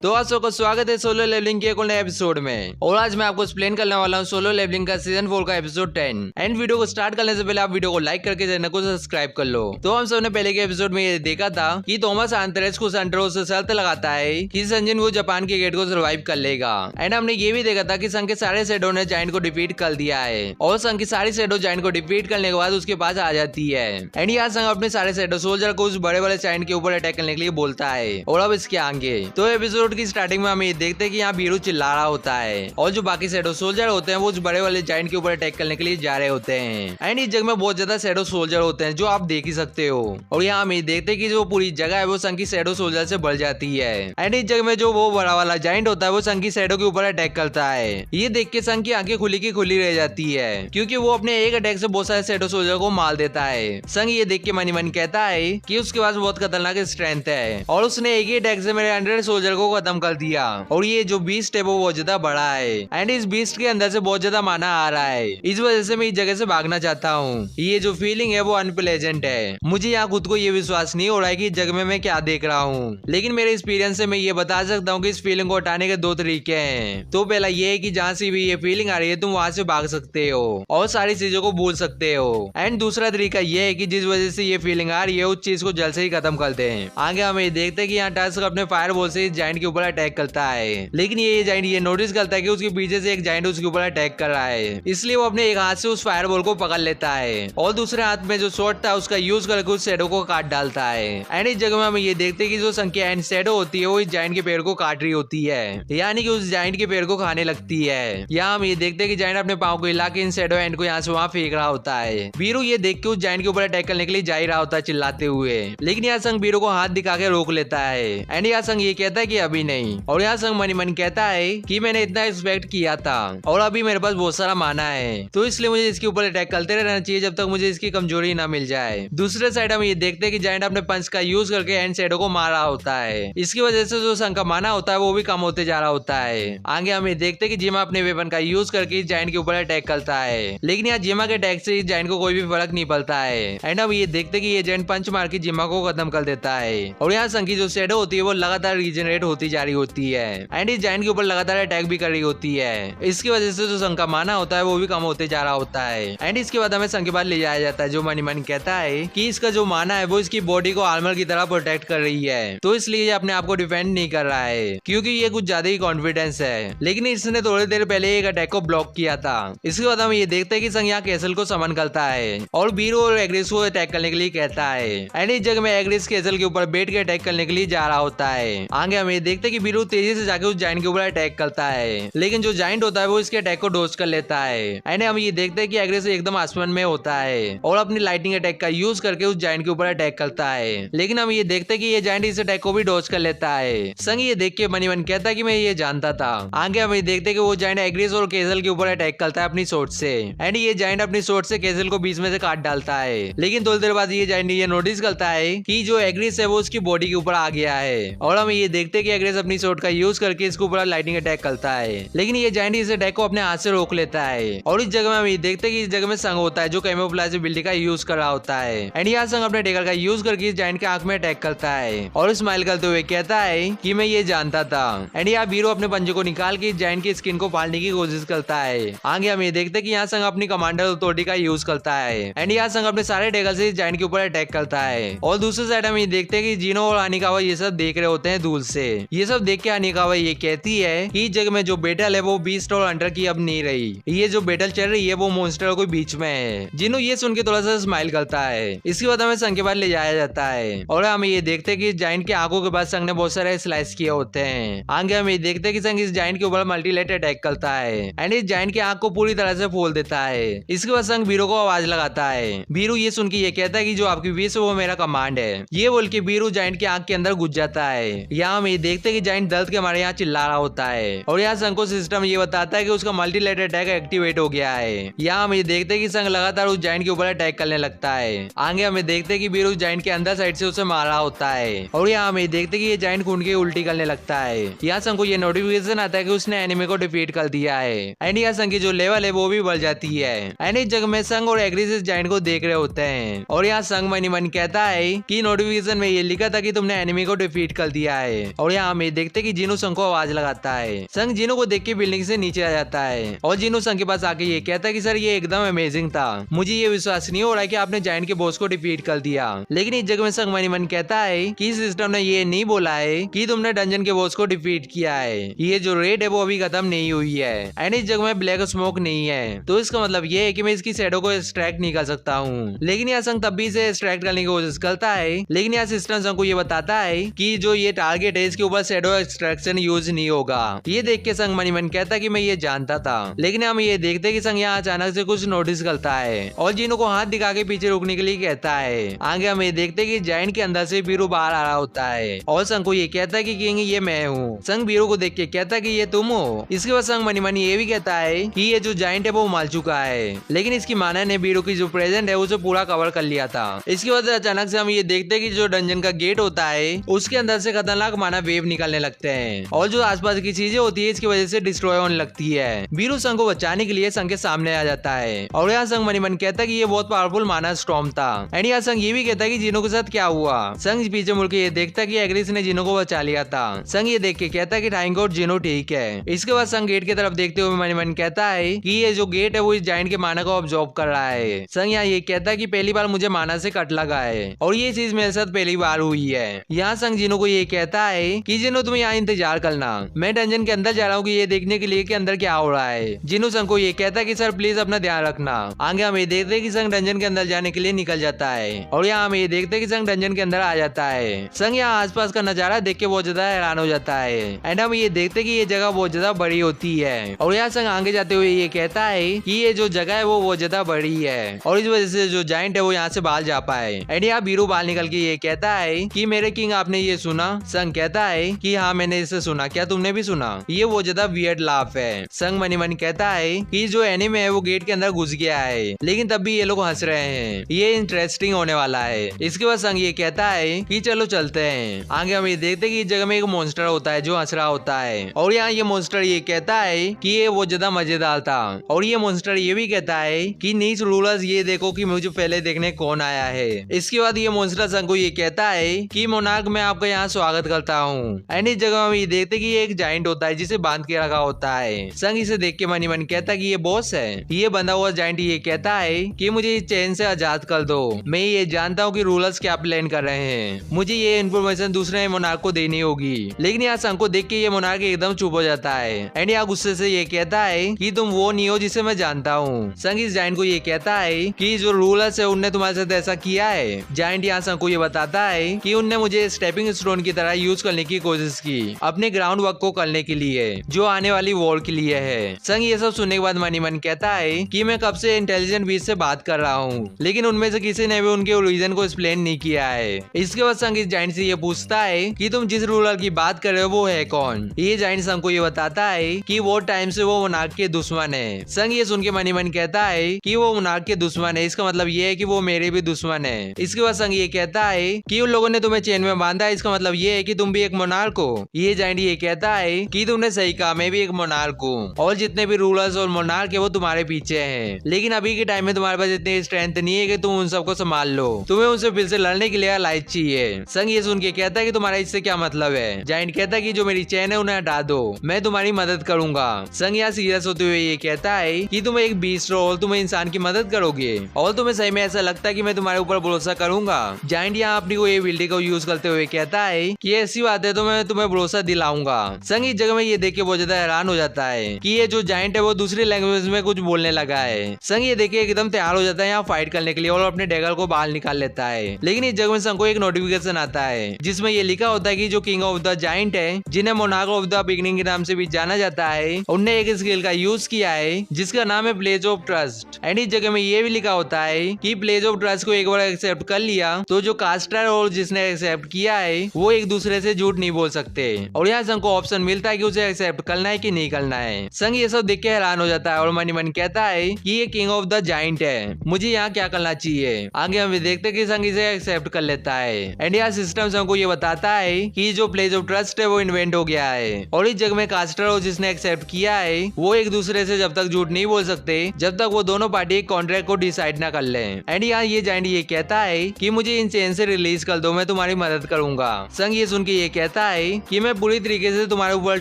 तो आप सबका स्वागत है सोलो लेवलिंग के एक नए एपिसोड में। और आज मैं आपको एक्सप्लेन करने वाला हूँ सोलो लेवलिंग का सीजन 4 का एपिसोड 10। एंड वीडियो को स्टार्ट करने से पहले आप वीडियो को लाइक करके चैनल को सब्सक्राइब कर लो। तो हम सबने पहले के एपिसोड में ये देखा था कि थॉमस आंतरेस को सेंट्रो से शर्त लगाता है कि संजिन वो जापान के गेट को सर्वाइव कर लेगा। एंड हमने ये भी देखा था कि संघ के सारे शैडो ने जायंट को डिफीट कर दिया है और संघ की सारी शैडो जायंट को डिफीट करने के बाद उसके पास आ जाती है। एंड यहाँ संघ अपने सारे शैडो सोल्जर को उस बड़े वाले जायंट के ऊपर अटैक करने के लिए बोलता है। और अब इसके आगे तो एपिसोड की स्टार्टिंग में हमें देखते हैं कि यहाँ बीरू चिल्ला रहा होता है और जो बाकी शैडो सोल्जर होते हैं वो उस बड़े वाले जायंट के ऊपर अटैक करने के लिए जा रहे होते हैं। एंड इस जगह में बहुत ज्यादा शैडो सोल्जर होते हैं जो आप देख ही सकते हो। और यहाँ हम देखते हैं कि जो पूरी जगह है वो संघ की शैडो सोल्जर से बढ़ जाती है। एंड इस जगह में जो वो बड़ा वाला जायंट होता है वो संघ की शैडो के ऊपर अटैक करता है। ये देख के संघ की आंखें खुली की खुली रह जाती है क्योंकि वो अपने एक अटैक से बहुत सारे शैडो सोल्जर को मार देता है। संघ ये देख के मनी मन कहता है कि उसके पास बहुत खतरनाक स्ट्रेंथ है और उसने एक ही अटैक से मेरे 100 सोल्जर को खत्म कर दिया। और ये जो बीस्ट है वो बहुत ज्यादा बड़ा है एंड इस बीस्ट के अंदर से बहुत ज्यादा माना आ रहा है। इस वजह से मैं इस जगह से भागना चाहता हूँ। ये जो फीलिंग है वो अनप्लेजेंट है। मुझे यहाँ खुद को ये विश्वास नहीं हो रहा है कि इस जगह में मैं क्या देख रहा हूँ, लेकिन मेरे एक्सपीरियंस से मैं ये बता सकता हूँ कि इस फीलिंग को हटाने के 2 तरीके हैं। तो पहला ये है कि जहाँ से भी ये फीलिंग आ रही है तुम वहाँ से भाग सकते हो और सारी चीजों को भूल सकते हो। एंड दूसरा तरीका ये है कि जिस वजह से ये फीलिंग आ रही है उस चीज को जल्द से ही खत्म कर दे। आगे हम ये देखते हैं कि यहाँ टस्क अपने फायर बॉल से इस जायंट के ऊपर अटैक करता है, लेकिन ये जायंट ये नोटिस करता है कि उसके पीछे से एक जायंट उसके ऊपर अटैक कर रहा है, इसलिए वो अपने एक हाथ से उस फायर बॉल को पकड़ लेता है और दूसरे हाथ में जो शॉट था उसका यूज करके उस शैडो को काट डालता है। एंड इस जगह में हम ये देखते हैं कि जो संख्या एंड शैडो होती है वो इस जायंट के पेड़ को काट रही होती है, यानी कि उस जायंट के पेड़ को खाने लगती है। यहाँ हम ये देखते हैं कि जायंट अपने पाँव को हिला के इन शैडो एंड को यहाँ से वहाँ फेंक रहा होता है। बीरू ये देख के उस जायंट के ऊपर अटैक करने के लिए जा ही रहा होता है चिल्लाते हुए, लेकिन यहाँ संघ बीरू को हाथ दिखा के रोक लेता है। एंड यहाँ संघ ये कहता है कि अभी नहीं। और यहाँ संघ मनी मन कहता है कि मैंने इतना एक्सपेक्ट किया था और अभी मेरे पास बहुत सारा माना है, तो इसलिए मुझे इसके ऊपर अटैक करते रहना चाहिए जब तक मुझे इसकी कमजोरी ना मिल जाए। दूसरे साइड हम ये देखते हैं कि जायंट अपने पंच का यूज करके एंड शैडो को मार रहा होता है। इसकी वजह से जो संघ का माना होता है वो भी कम होते जा रहा होता है। आगे हम ये देखते हैं कि जिमा अपने वेपन का यूज करके इस जायंट के ऊपर अटैक करता है, लेकिन यहाँ जिमा के अटैक से इस जायंट को कोई भी फर्क नहीं पड़ता है। एंड हम ये देखते हैं कि ये जायंट पंच मार के जिमा को खत्म कर देता है। और यहाँ संघ की जो शैडो होती है वो लगातार रीजनरेट होती जा रही होती है एंड इस जायंट के ऊपर लगातार अटैक भी कर रही होती है। इसकी वजह से जो संघ का माना होता है वो भी कम होते जा रहा होता है। एंड इसके बाद हमें संघ के पास ले जाया जाता है जो मनी मन कहता है कि इसका जो माना है वो इसकी बॉडी को आर्मर की तरह प्रोटेक्ट कर रही है, तो इसलिए ये अपने आप को डिफेंड नहीं कर रहा है क्योंकि ये कुछ ज्यादा ही कॉन्फिडेंस है। लेकिन इसने थोड़ी देर पहले एक अटैक को ब्लॉक किया था। इसके बाद हम ये देखते हैं कि संघ यहाँ कैसल को समन करता है और बीरू और एग्रिस को अटैक करने के लिए कहता है। एंड इस जगह में एग्रिस कैसल के ऊपर बैठ के अटैक करने के लिए जा रहा होता है। आगे हम ये देखते हैं कि बीरू तेजी से जाके उस जायंट के ऊपर अटैक करता है, लेकिन जो जायंट होता है वो इसके अटैक को डॉज कर लेता है। एंड हम ये देखते हैं कि एग्रेस एकदम आसमान में होता है और अपनी लाइटिंग अटैक का यूज करके उस जायंट के ऊपर अटैक करता है, लेकिन हम ये देखते हैं कि ये जायंट इस अटैक को भी डॉज कर लेता है। संघ ये देख के मनी मन कहता है कि मैं ये जानता था। आगे हम ये देखते हैं कि वो जायंट एग्रेस और केसल के ऊपर अटैक करता है अपनी सोर्ट से। एंड ये जायंट अपनी सोर्ट से केसल को बीच में से काट डालता है, लेकिन थोड़ी देर बाद ये जायंट ये नोटिस करता है कि जो एग्रेस है वो उसकी बॉडी के ऊपर आ गया है। और हम ये देखते हैं कि एग्रेस अपनी सोर्ट का यूज करके इसके ऊपर लाइटिंग अटैक करता है, लेकिन ये जायंट इस अटैक को अपने हाथ से रोक लेता है। और इस जगह में हम ये देखते हैं कि इस जगह में संघ होता है जो कैमोफ्लेज एबिलिटी का यूज कर रहा होता है। एंड यहाँ संघ अपने डेगर का यूज करके इस जायंट के आंख में अटैक करता है और स्माइल करते हुए कहता है कि मैं ये जानता था। एंड यहाँ बीरू अपने पंजे को निकाल के इस जायंट की स्किन को फाड़ने की कोशिश करता है। आगे हम ये देखते हैं कि यहाँ संघ अपनी कमांडर अथॉरिटी का यूज करता है। एंड यहाँ संघ अपने सारे डेगर से इस जायंट के ऊपर अटैक करता है। और दूसरे साइड हम ये देखते हैं कि जीनो और अनिकावा ये सब देख रहे होते हैं दूर से। ये सब देख के अनिकावा ये कहती है कि इस जगह में जो बैटल है वो बीस्ट और अंडर की अब नहीं रही, ये जो बैटल चल रही है वो मॉन्स्टर के बीच में है। जिनो ये सुन के थोड़ा सा स्माइल करता है। इसके बाद हमें संघ के पास ले जाया जाता है और हम ये देखते हैं कि जायंट के आंखों के बाद संघ ने बहुत सारे स्लाइस किए होते हैं। आगे हम ये देखते हैं कि संघ इस जायंट के ऊपर मल्टीलेट अटैक करता है एंड इस जायंट के आंख को पूरी तरह से खोल देता है। इसके बाद संघ बीरू को आवाज लगाता है। बीरू ये सुन के ये कहता है कि जो आपकी विश है वो मेरा कमांड है। ये बोल के बीरू जायंट के आंख के अंदर घुस जाता है। यहाँ हम ये देखते देखते हैं कि जाइंट दर्द के हमारे यहाँ चिल्ला रहा होता है और यहाँ संग को सिस्टम ये बताता है कि उसका मल्टीलेटर अटैक एक्टिवेट हो गया है। यहाँ हम ये देखते हैं कि संग लगातार उस जाइंट के ऊपर अटैक करने लगता है। आगे हमें देखते हैं कि वीर उस जाइंट के अंदर साइड से उसे मार रहा होता है और यहाँ हमें देखते हैं कि ये जाइंट खून के उल्टी करने लगता है। यहाँ संग को ये नोटिफिकेशन आता है कि उसने एनिमी को डिफीट कर दिया है एंड यहाँ संग की जो लेवल है वो भी बढ़ जाती है एंड इस जगह में संग और एग्रीस इस जाइंट को देख रहे होते हैं और यहाँ संग मनी मन कहता है कि नोटिफिकेशन में ये लिखा था कि तुमने एनिमी को डिफीट कर दिया है और यहाँ हमें देखते हैं कि जीनू संग को आवाज लगाता है। संग जीनू को देख के बिल्डिंग से नीचे आ जाता है और जीनू संग के पास आके ये कहता है कि सर ये एकदम अमेजिंग था, मुझे ये विश्वास नहीं हो रहा है कि आपने जाइंट के बॉस को डिफीट कर दिया। लेकिन इस जगह में संग मनी मन कहता है कि सिस्टम ने ये नहीं बोला है कि तुमने डंजन के बॉस को डिफीट किया है, ये जो रेड है वो अभी खत्म नहीं हुई है एंड इस जगह में ब्लैक स्मोक नहीं है, तो इसका मतलब ये है कि मैं इसकी शैडो को एक्सट्रैक्ट नहीं कर सकता हूँ। लेकिन यहाँ संग तब भी इसे एक्सट्रैक्ट करने की कोशिश करता है, लेकिन यहाँ सिस्टम संग को ये बताता है कि जो ये टारगेट है इसके ऊपर शैडो एक्सट्रैक्शन यूज नहीं होगा। ये देख के संग मनी मन कहता है कि मैं ये जानता था, लेकिन हम ये देखते हैं कि संग यहाँ अचानक से कुछ नोटिस करता है और जीनू को हाथ दिखा के पीछे रुकने के लिए कहता है। आगे हम ये देखते हैं कि जाइंट के अंदर से बीरू बाहर आ रहा होता है और संग को ये कहता है कि किंग ये मैं हूँ। संग बीरू को देख के कहता है कि ये तुम हो। इसके बाद संग मनी मन ये भी कहता है कि ये जो जाइंट है वो मार चुका है, लेकिन इसकी माना ने बीरू की जो प्रेजेंट है उसे पूरा कवर कर लिया था। इसके बाद अचानक से हम ये देखते हैं कि जो डंजन का गेट होता है उसके अंदर से खतरनाक माना वेव निकलने लगते हैं और जो आसपास की चीजें होती है इसकी वजह से डिस्ट्रॉय होने लगती है। बीरू संग को बचाने के लिए संग के सामने आ जाता है और यहाँ संग मनी मन कहता है कि ये बहुत पावरफुल माना स्टॉर्म था एंड यहाँ संग ये भी कहता है कि जीनो के साथ क्या हुआ। संग पीछे मुड़ के ये देखता है कि एग्रिस ने जीनो को बचा लिया था। संग ये देख के कहता है कि थैंक गॉड जीनो ठीक है। इसके बाद संग गेट की तरफ देखते हुए मनी मन कहता है कि ये जो गेट है वो इस जाइंट के माना को ऑब्जॉर्व कर रहा है। संग यहाँ ये कहता है कि पहली बार मुझे माना से कट लगा है और ये चीज मेरे साथ पहली बार हुई है। यहाँ संग जीनो को ये कहता है कि जीनो तुम यहाँ इंतजार करना, मैं डंजन के अंदर जा रहा हूँ कि ये देखने के लिए कि अंदर क्या हो रहा है। जीनो संग को ये कहता है कि सर प्लीज अपना ध्यान रखना। आगे हम ये देखते हैं कि संग डंजन के अंदर जाने के लिए निकल जाता है और यहाँ हम ये देखते हैं कि संग डंजन के अंदर आ जाता है। संग यहाँ आसपास का नजारा देख के बहुत ज्यादा हैरान हो जाता है एंड हम ये देखते हैं कि ये जगह बहुत ज्यादा बड़ी होती है और यहाँ संग आगे जाते हुए ये कहता है कि ये जो जगह है वो बहुत ज्यादा बड़ी है और इस वजह से जो जाइंट है वो यहाँ से बाहर जा पाए। एंड यहाँ बीरू बाहर निकल के ये कहता है कि मेरे किंग आपने ये सुना। संग कहता है कि हाँ मैंने इसे सुना, क्या तुमने भी सुना? ये वो ज्यादा वियर्ड लाफ है। संग मनी मन कहता है कि जो एनिमे है वो गेट के अंदर घुस गया है, लेकिन तब भी ये लोग हंस रहे हैं, ये इंटरेस्टिंग होने वाला है। इसके बाद संग ये कहता है कि चलो चलते हैं। आगे हम ये देखते हैं कि इस जगह में एक मॉन्स्टर होता है जो हंस रहा होता है और यहाँ ये मॉन्स्टर ये कहता है कि ये वो ज्यादा मजेदार था और ये मॉन्स्टर ये भी कहता है कि नीच रूलर्स ये देखो कि मुझे पहले देखने कौन आया है। इसके बाद ये मॉन्स्टर संग को ये कहता है कि मोनार्क मैं आपका यहाँ स्वागत करता हूँ। एंड इस जगह हम ये देखते कि ये एक जाइंट होता है जिसे बांध के रखा होता है। संग इसे देख के मनी मन कहता है कि ये बॉस है। ये बंधा हुआ जाइंट ये कहता है कि मुझे इस चैन से आजाद कर दो, मैं ये जानता हूँ कि रूलर्स क्या प्लान कर रहे हैं, मुझे ये इन्फॉर्मेशन दूसरे मोनार्क को देनी होगी। लेकिन यहाँ संग को देख के ये मोनार्क एकदम चुप हो जाता है एंड यहाँ गुस्से से ये कहता है कि तुम वो नहीं हो जिसे मैं जानता हूँ। संग इस जाइंट को ये कहता है कि जो रूलर्स है उनने तुम्हारे साथ ऐसा किया है। जाइंट यहाँ संग को ये बताता है कि उनने मुझे स्टेपिंग स्टोन की तरह यूज करने की कोशिश की अपने ग्राउंड वर्क को करने के लिए जो आने वाली वॉर के लिए है। संग ये सब सुनने के बाद मनी मन कहता है कि मैं कब से इंटेलिजेंट बीच से बात कर रहा हूँ, लेकिन उनमें से किसी ने भी उनके रीजन को एक्सप्लेन नहीं किया है। इसके बाद संग इस जाइंट से ये पूछता है कि तुम जिस रूलर की बात कर रहे हो वो है कौन। ये जाइंट संग को ये बताता है कि वो टाइम से वो मोनार्क के दुश्मन है। संग ये सुन के मनी मन कहता है कि वो मोनार्क के दुश्मन है, इसका मतलब ये है कि वो मेरे भी दुश्मन है। इसके बाद संग ये कहता है कि उन लोगों ने तुम्हें चेन में बांधा है, इसका मतलब ये है कि तुम भी एक मोनार्क हो। ये जाइंट ये कहता है कि तुमने सही कहा, मैं भी एक मोनार्क हूँ और जितने भी रूलर्स और मोनार्क है वो तुम्हारे पीछे हैं, लेकिन अभी के टाइम में तुम्हारे पास इतनी स्ट्रेंथ नहीं है कि तुम उन सबको संभाल लो, तुम्हें उनसे फिर से लड़ने के लिए अलाइज चाहिए। संग ये सुन के कहता है कि तुम्हारा इससे क्या मतलब है। जाइंट कहता है कि जो मेरी चैन है उन्हें हटा दो, मैं तुम्हारी मदद करूंगा। संग यहाँ सीरियस होते हुए ये कहता है कि तुम एक बीस्ट हो और तुम्हें इंसान की मदद करोगे और तुम्हें सही में ऐसा लगता है कि मैं तुम्हारे ऊपर भरोसा करूंगा। जाइंट यहाँ अपनी को ये एबिलिटी को यूज करते हुए कहता है कि ऐसी बात है तो मैं तुम्हें भरोसा दिलाऊंगा। संग इस जगह में ये देख के बहुत ज्यादा हैरान हो जाता है कि ये जो जाइंट है वो दूसरी लैंग्वेज में कुछ बोलने लगा है। संग ये देख के एकदम तैयार हो जाता है यहाँ फाइट करने के लिए और अपने डैगर को बाहर निकाल लेता है। लेकिन इस जगह में संग को एक नोटिफिकेशन आता है जिसमें ये लिखा होता है कि जो किंग ऑफ द जाइंट है, जिन्हें मोनार्क ऑफ द बिगिनिंग के नाम से भी जाना जाता है, उनने एक स्किल का यूज किया है जिसका नाम है प्लेज ऑफ ट्रस्ट। एंड इस जगह में ये भी लिखा होता है कि प्लेज ऑफ ट्रस्ट को एक बार एक्सेप्ट कर लिया तो जो कास्टर और जिसने एक्सेप्ट किया है वो एक दूसरे से झूठ नहीं नहीं बोल सकते। और यहाँ संग को ऑप्शन मिलता है कि उसे एक्सेप्ट करना है कि नहीं करना है। संग ये सब देख के हैरान हो जाता है और मन ही मन कहता है कि ये किंग ऑफ द जाइंट है, मुझे यहाँ क्या करना चाहिए। आगे हम देखते हैं कि संग इसे एक्सेप्ट कर लेता है। एंड यहाँ सिस्टम संग को ये बताता है कि जो प्लेस ऑफ ट्रस्ट है वो इन्वेंट हो गया है और इस जग में कास्टर और जिसने एक्सेप्ट किया है वो एक दूसरे से जब तक झूठ नहीं बोल सकते जब तक वो दोनों पार्टी एक कॉन्ट्रैक्ट को डिसाइड ना कर ले। एंड यहाँ ये जाइंट ये कहता है कि मुझे इन चेन से रिलीज कर दो, मैं तुम्हारी मदद करूंगा। संग ये सुन के ये कहता है कि मैं पूरी तरीके से तुम्हारे ऊपर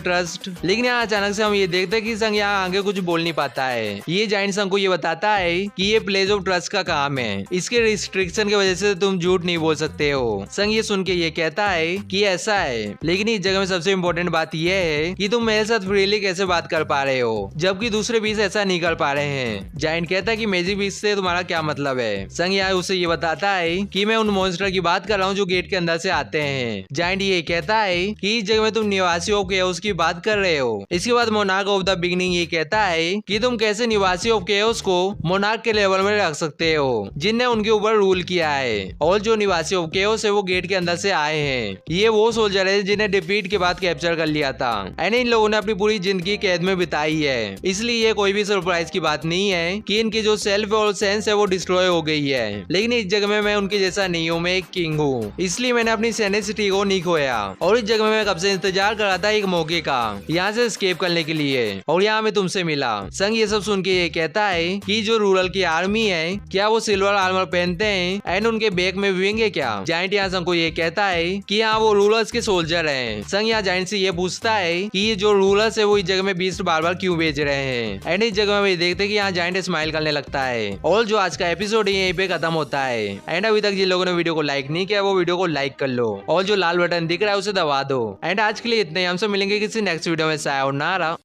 ट्रस्ट। लेकिन यहाँ अचानक से हम ये देखते हैं कि संग यहाँ आगे कुछ बोल नहीं पाता है। ये जाइंट संग को ये बताता है कि ये प्लेस ऑफ ट्रस्ट का काम है, इसके रिस्ट्रिक्शन की वजह से तुम झूठ नहीं बोल सकते हो। संग ये सुन के ये कहता है कि ऐसा है, लेकिन इस जगह में सबसे इम्पोर्टेंट बात यह है कि तुम मेरे साथ फ्रीली कैसे बात कर पा रहे हो जबकि दूसरे बीस ऐसा नहीं कर पा रहे हैं। जाइंट कहता है कि मैजिक बीस से तुम्हारा क्या मतलब है। संग यहाँ उसे ये बताता है कि मैं उन मॉन्स्टर की बात कर रहा हूँ जो गेट के अंदर से आते हैं। जाइंट ये कहता है कि इस जगह में तुम निवासी ऑफ केओस की बात कर रहे हो। इसके बाद मोनार्क ऑफ द बिगिनिंग ये कहता है कि तुम कैसे निवासी ऑफ केओस को मोनार्क के लेवल में रख सकते हो जिनने उनके ऊपर रूल किया है, और जो निवासी ऑफ केओस है वो गेट के अंदर से आए हैं। ये वो सोल्जर है जिन्हें डिफीट के बाद कैप्चर कर लिया था एंड इन लोगों ने अपनी पूरी जिंदगी कैद में बिताई है, इसलिए ये कोई भी सरप्राइज की बात नहीं है कि इनकी जो सेल्फ और सेंस है वो डिस्ट्रॉय हो गई है। लेकिन इस जगह में मैं उनके जैसा नहीं हूँ, मैं एक किंग हूँ, इसलिए मैंने अपनी सेनेसिटी को नहीं खोया और इस जगह में मैं कब से इंतजार कर रहा था एक मौके का यहाँ से एस्केप करने के लिए, और यहाँ मैं तुमसे मिला। संग ये सब सुन के ये कहता है कि जो रूरल की आर्मी है क्या वो सिल्वर आर्मर पहनते हैं एंड उनके बैक में विंग है क्या। जाइंट यहाँ संग को ये कहता है कि हाँ वो रूलर्स के सोल्जर हैं। संग यहाँ जाइंट से ये पूछता है कि ये जो रूलर्स है वो इस जगह में बीस्ट बार बार क्यों भेज रहे हैं। एंड इस जगह में देखते कि यहाँ जाइंट स्माइल करने लगता है और जो आज का एपिसोड है यहीं पे खत्म होता है। एंड अभी तक जिन लोगों ने वीडियो को लाइक नहीं किया वो वीडियो को लाइक कर लो और जो लाल बटन दिख रहा है उसे दबा दो। एंड आज के लिए इतने, हमसे मिलेंगे किसी नेक्स्ट वीडियो में। सायोनारा।